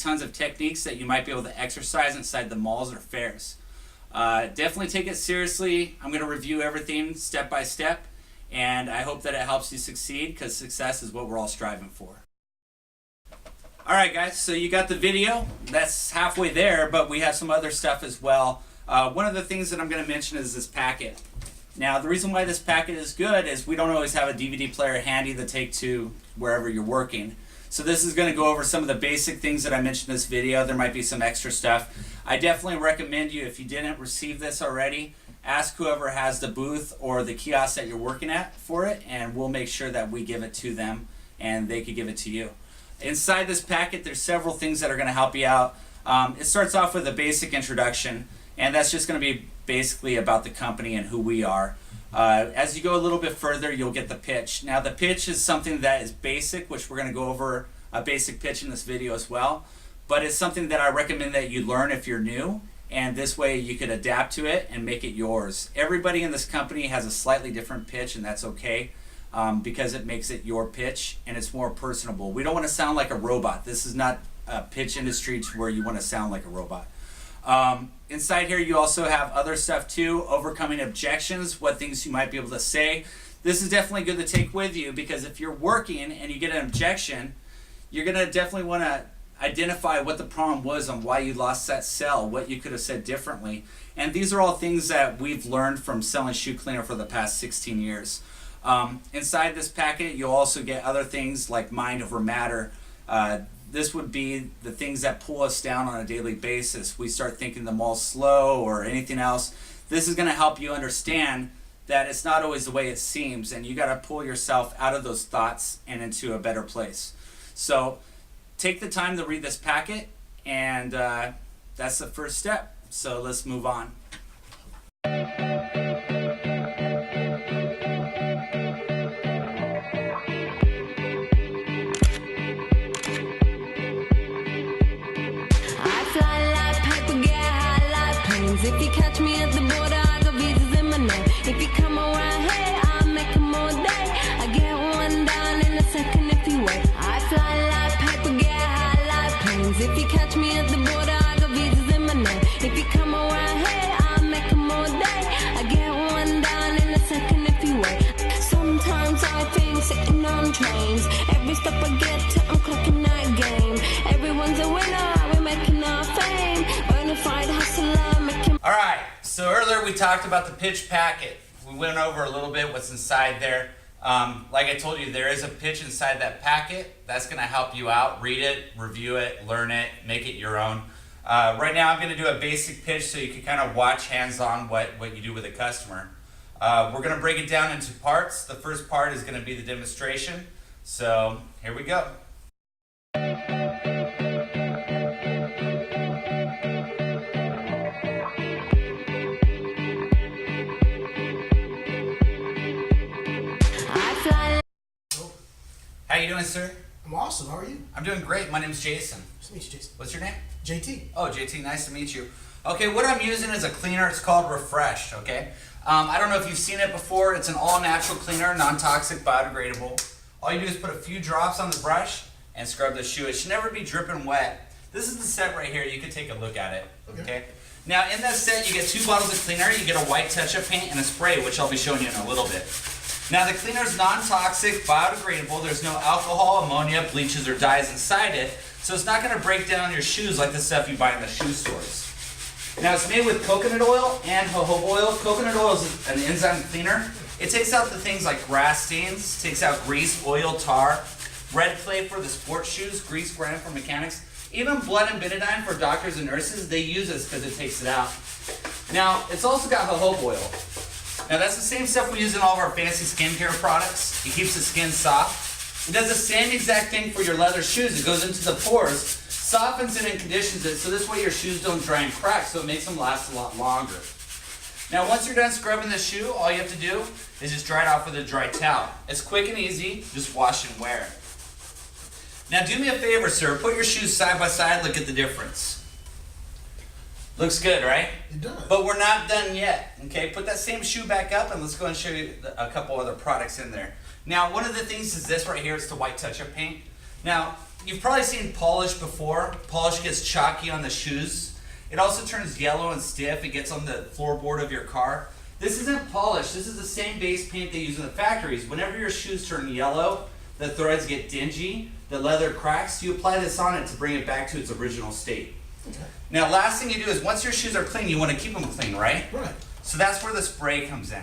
tons of techniques that you might be able to exercise inside the malls or fairs. Definitely take it seriously. I'm going to review everything step by step, and I hope that it helps you succeed, because success is what we're all striving for. Alright guys, so you got the video. That's halfway there, but we have some other stuff as well. One of the things that I'm going to mention is this packet. Now, the reason why this packet is good is we don't always have a DVD player handy to take to wherever you're working. So this is going to go over some of the basic things that I mentioned in this video. There might be some extra stuff. I definitely recommend you, if you didn't receive this already, ask whoever has the booth or the kiosk that you're working at for it, and we'll make sure that we give it to them and they could give it to you. Inside this packet, there's several things that are going to help you out. It starts off with a basic introduction, and that's just going to be basically about the company and who we are. As you go a little bit further, you'll get the pitch. Now, the pitch is something that is basic, which we're going to go over a basic pitch in this video as well, but it's something that I recommend that you learn if you're new, and this way you could adapt to it and make it yours. Everybody in this company has a slightly different pitch, and that's okay. Because it makes it your pitch and it's more personable. We don't want to sound like a robot. This is not a pitch industry to where you want to sound like a robot. Inside here you also have other stuff too, overcoming objections, what things you might be able to say. This is definitely good to take with you, because if you're working and you get an objection, you're going to definitely want to identify what the problem was and why you lost that sale, what you could have said differently. And these are all things that we've learned from selling shoe cleaner for the past 16 years. Inside this packet, you'll also get other things like mind over matter. This would be the things that pull us down on a daily basis. We start thinking the mall's slow or anything else. This is going to help you understand that it's not always the way it seems, and you got to pull yourself out of those thoughts and into a better place. So take the time to read this packet, and that's the first step. So let's move on. If you catch me at the border, I got visas in my name. If you come around here, I'll make them all day. I get one down in a second if you wait. I fly like paper, get high like planes. If you catch me at the border, I got visas in my name. If you come around here, I'll make them all day. I get one down in a second if you wait. Sometimes I think sitting on trains. Every step I get to, I'm clocking that game. Everyone's a winner, we're making our fame. Bonafide hustler. Alright, so earlier we talked about the pitch packet. We went over a little bit what's inside there. Like I told you, there is a pitch inside that packet. That's going to help you out. Read it, review it, learn it, make it your own. Right now I'm going to do a basic pitch so you can kind of watch hands-on what you do with a customer. We're going to break it down into parts. The first part is going to be the demonstration. So here we go. How you doing, sir? I'm awesome. How are you? I'm doing great. My name's Jason. Nice to meet you, Jason. What's your name? JT. Oh, JT. Nice to meet you. Okay, what I'm using is a cleaner. It's called Refresh, okay? I don't know if you've seen it before. It's an all-natural cleaner, non-toxic, biodegradable. All you do is put a few drops on the brush and scrub the shoe. It should never be dripping wet. This is the set right here. You can take a look at it, okay? Now, in that set, you get 2 bottles of cleaner. You get a white touch-up paint and a spray, which I'll be showing you in a little bit. Now, the cleaner is non-toxic, biodegradable. There's no alcohol, ammonia, bleaches, or dyes inside it, so it's not going to break down your shoes like the stuff you buy in the shoe stores. Now, it's made with coconut oil and jojoba oil. Coconut oil is an enzyme cleaner. It takes out the things like grass stains, takes out grease, oil, tar, red clay for the sports shoes, grease, grime for mechanics. Even blood and betadine for doctors and nurses, they use this because it takes it out. Now, it's also got jojoba oil. Now that's the same stuff we use in all of our fancy skincare products. It keeps the skin soft. It does the same exact thing for your leather shoes. It goes into the pores, softens it and conditions it, so this way your shoes don't dry and crack, so it makes them last a lot longer. Now once you're done scrubbing the shoe, all you have to do is just dry it off with a dry towel. It's quick and easy, just wash and wear. Now do me a favor, sir, put your shoes side by side, look at the difference. Looks good, right? It does. But we're not done yet, okay? Put that same shoe back up and let's go and show you a couple other products in there. Now, one of the things is this right here. It's the white touch-up paint. Now, you've probably seen polish before. Polish gets chalky on the shoes. It also turns yellow and stiff. It gets on the floorboard of your car. This isn't polish. This is the same base paint they use in the factories. Whenever your shoes turn yellow, the threads get dingy, the leather cracks, you apply this on it to bring it back to its original state. Okay. Now, last thing you do is once your shoes are clean, you want to keep them clean, right? Right. So that's where the spray comes in.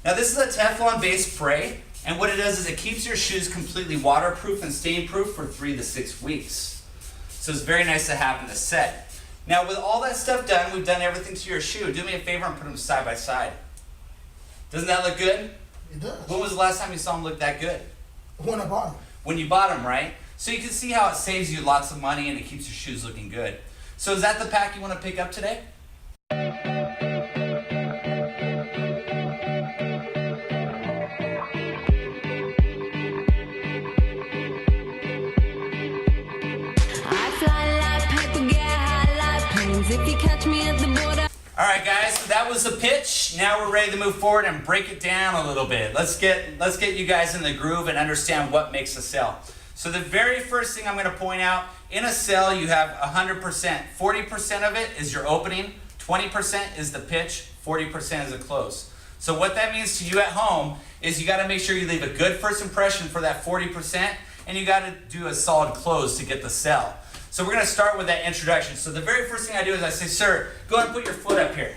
Now, this is a Teflon-based spray, and what it does is it keeps your shoes completely waterproof and stain-proof for 3 to 6 weeks. So it's very nice to have in the set. Now, with all that stuff done, we've done everything to your shoe. Do me a favor and put them side by side. Doesn't that look good? It does. When was the last time you saw them look that good? When I bought them. When you bought them, right? So you can see how it saves you lots of money and it keeps your shoes looking good. So is that the pack you want to pick up today? I fly like paper, get high like planes. If you catch me at the border. All right, guys, so that was the pitch. Now we're ready to move forward and break it down a little bit. Let's get you guys in the groove and understand what makes a sale. So the very first thing I'm going to point out, in a sale you have 100%. 40% of it is your opening, 20% is the pitch, 40% is a close. So what that means to you at home is you got to make sure you leave a good first impression for that 40%, and you got to do a solid close to get the sale. So we're going to start with that introduction. So the very first thing I do is I say, sir, go ahead and put your foot up here.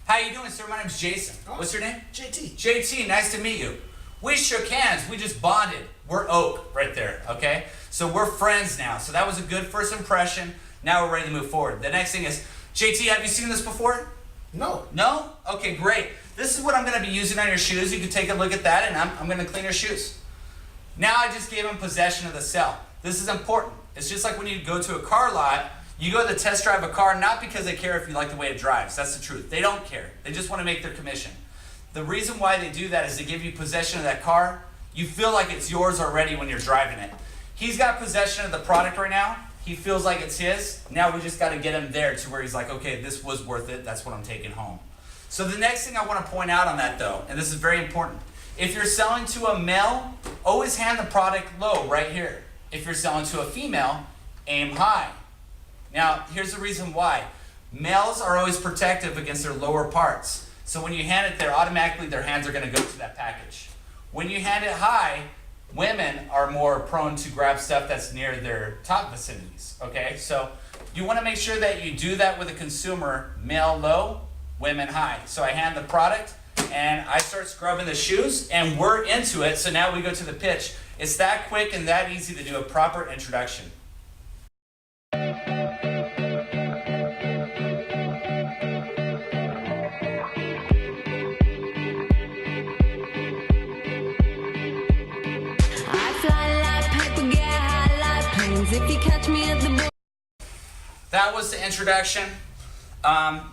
How you doing, sir? My name's Jason. What's your name? JT. JT, nice to meet you. We shook hands. We just bonded. We're Oak right there, okay? So we're friends now. So that was a good first impression. Now we're ready to move forward. The next thing is, JT, have you seen this before? No. No? Okay, great. This is what I'm going to be using on your shoes. You can take a look at that, and I'm going to clean your shoes. Now I just gave him possession of the cell. This is important. It's just like when you go to a car lot, you go to test drive a car not because they care if you like the way it drives. That's the truth. They don't care. They just want to make their commission. The reason why they do that is to give you possession of that car. You feel like it's yours already when you're driving it. He's got possession of the product right now. He feels like it's his. Now we just got to get him there to where he's like, okay, this was worth it. That's what I'm taking home. So the next thing I want to point out on that though, and this is very important. If you're selling to a male, always hand the product low right here. If you're selling to a female, aim high. Now, here's the reason why. Males are always protective against their lower parts. So when you hand it there, automatically their hands are going to go to that package. When you hand it high, women are more prone to grab stuff that's near their top vicinities, okay? So you want to make sure that you do that with a consumer, male low, women high. So I hand the product, and I start scrubbing the shoes, and we're into it. So now we go to the pitch. It's that quick and that easy to do a proper introduction. I fly like paper, get high like planes. If you catch me at the border. That was the introduction.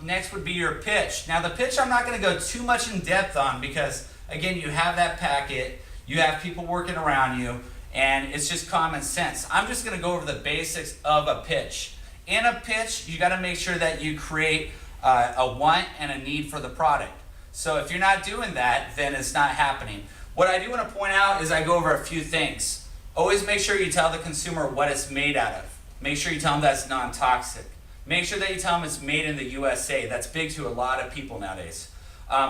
Next would be your pitch. Now the pitch I'm not going to go too much in depth on because again you have that packet, you have people working around you, and it's just common sense. I'm just going to go over the basics of a pitch. In a pitch, you got to make sure that you create a want and a need for the product. So if you're not doing that, then it's not happening. What I do want to point out is I go over a few things. Always make sure you tell the consumer what it's made out of. Make sure you tell them that's non-toxic. Make sure that you tell them it's made in the USA. That's big to a lot of people nowadays.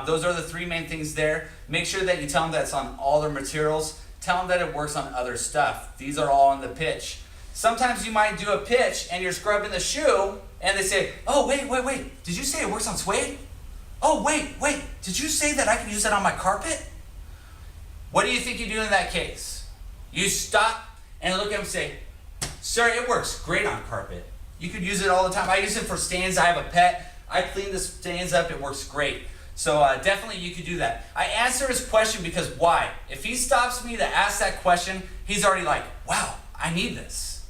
Those are the three main things there. Make sure that you tell them that's on all their materials. Tell them that it works on other stuff. These are all in the pitch. Sometimes you might do a pitch and you're scrubbing the shoe and they say, oh, wait. Did you say it works on suede? Oh, wait. Did you say that I can use that on my carpet? What do you think you do in that case? You stop and look at them and say, sir, it works great on carpet. You could use it all the time. I use it for stains. I have a pet. I clean the stains up. It works great. So definitely you could do that. I answer his question because why? If he stops me to ask that question, he's already like, wow, I need this.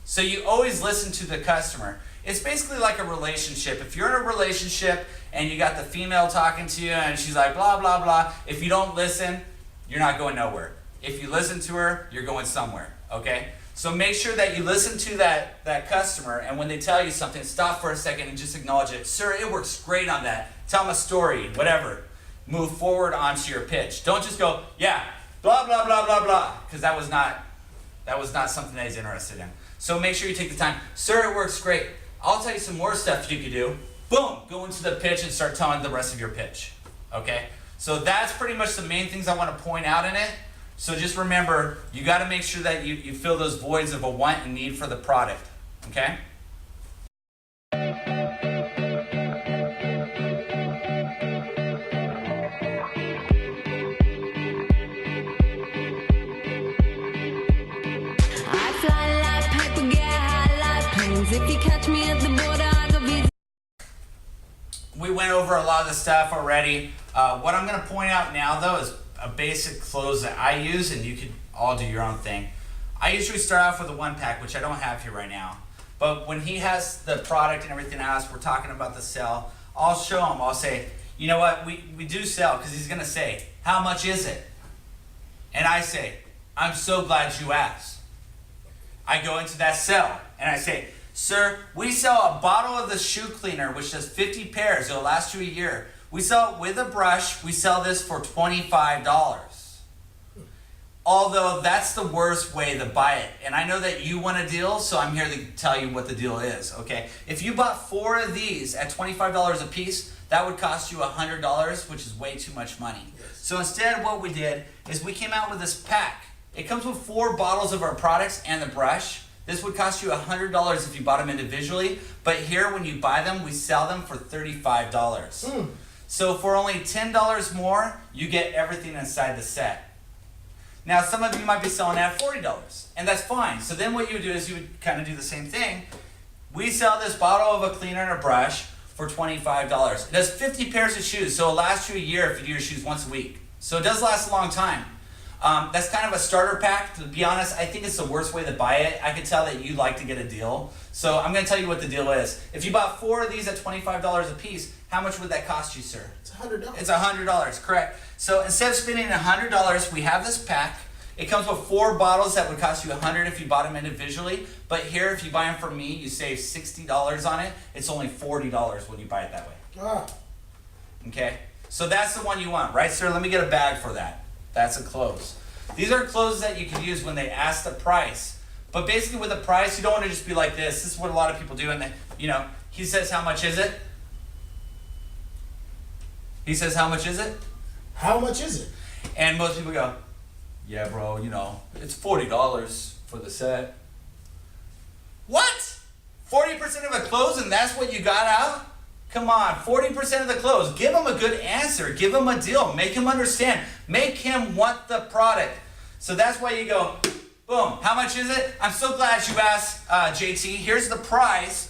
So you always listen to the customer. It's basically like a relationship. If you're in a relationship and you got the female talking to you and she's like, blah, blah, blah, if you don't listen, you're not going nowhere. If you listen to her, you're going somewhere, okay? So make sure that you listen to that customer, and when they tell you something, stop for a second and just acknowledge it. Sir, it works great on that. Tell them a story, whatever. Move forward onto your pitch. Don't just go, yeah, blah, blah, blah, blah, blah, because that was not That was not something that he's interested in. So make sure you take the time. Sir, it works great. I'll tell you some more stuff you could do. Boom, go into the pitch and start telling the rest of your pitch. Okay? So that's pretty much the main things I want to point out in it. So just remember, you got to make sure that you fill those voids of a want and need for the product. Okay? I fly like paper, get high like planes. If you catch me at the border, I go visa. We went over a lot of the stuff already. What I'm going to point out now, though, is a basic close that I use, and you can all do your own thing. I usually start off with a 1-pack, which I don't have here right now. But when he has the product and everything else, we're talking about the sell, I'll show him. I'll say, you know what, we do sell, because he's going to say, how much is it? And I say, I'm so glad you asked. I go into that sell, and I say, sir, we sell a bottle of the shoe cleaner, which does 50 pairs. It'll last you a year. We sell it with a brush. We sell this for $25. Although that's the worst way to buy it. And I know that you want a deal, so I'm here to tell you what the deal is, okay? If you bought 4 of these at $25 a piece, that would cost you $100, which is way too much money. Yes. So instead, what we did is we came out with this pack. It comes with 4 bottles of our products and the brush. This would cost you $100 if you bought them individually, but here when you buy them, we sell them for $35. So for only $10 more, you get everything inside the set. Now some of you might be selling at $40, and that's fine. So then what you would do is you would kind of do the same thing. We sell this bottle of a cleaner and a brush for $25. It has 50 pairs of shoes, so it'll last you a year if you do your shoes once a week. So it does last a long time. That's kind of a starter pack. To be honest, I think it's the worst way to buy it. I could tell that you like to get a deal. So I'm going to tell you what the deal is. If you bought 4 of these at $25 a piece, how much would that cost you, sir? It's $100. It's $100, correct. So instead of spending $100, we have this pack. It comes with 4 bottles that would cost you $100 if you bought them individually. But here, if you buy them from me, you save $60 on it. It's only $40 when you buy it that way. Ah, Okay? So that's the one you want, right, sir? Let me get a bag for that. That's a close. These are closes that you can use when they ask the price. But basically with the price, you don't want to just be like this. This is what a lot of people do. And they, he says, how much is it? He says, how much is it? how much is it? And most people go, yeah, bro, it's $40 for the set. What? 40% of a close and that's what you got out? Come on, 40% of the close. Give him a good answer. Give him a deal. Make him understand. Make him want the product. So that's why you go, boom. How much is it? I'm so glad you asked, JT. Here's the price.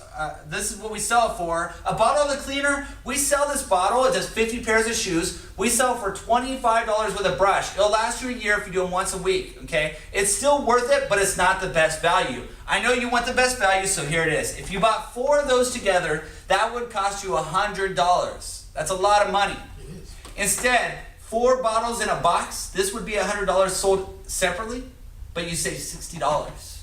This is what we sell it for. A bottle of the cleaner, we sell this bottle. It does 50 pairs of shoes. We sell for $25 with a brush. It'll last you a year if you do them once a week, okay? It's still worth it, but it's not the best value. I know you want the best value, so here it is. If you bought 4 of those together, that would cost you $100. That's a lot of money. It is. Instead, 4 bottles in a box, this would be $100 sold separately, but you save $60.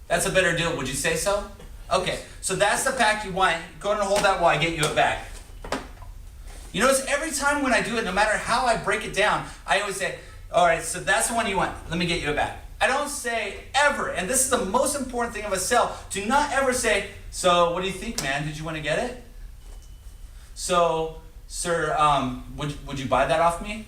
That's a better deal, would you say so? Okay, so that's the pack you want. Go ahead and hold that while I get you a bag. You notice every time when I do it, no matter how I break it down, I always say, all right, so that's the one you want. Let me get you a bag. I don't say ever, and this is the most important thing of a sell, do not ever say, so what do you think, man? Did you want to get it? So, sir, would you buy that off me?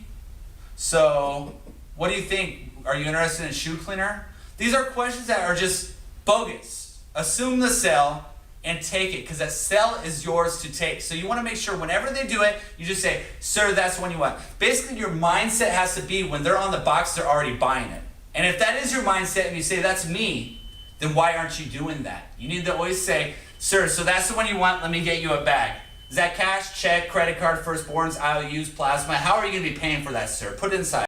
So, what do you think? Are you interested in shoe cleaner? These are questions that are just bogus. Assume the sell and take it, because that sell is yours to take. So you want to make sure whenever they do it, you just say, sir, that's the one you want. Basically, your mindset has to be when they're on the box, they're already buying it. And if that is your mindset and you say, that's me, then why aren't you doing that? You need to always say, sir, so that's the one you want, let me get you a bag. Is that cash, check, credit card, firstborns, IOUs, plasma? How are you going to be paying for that, sir? Put it inside.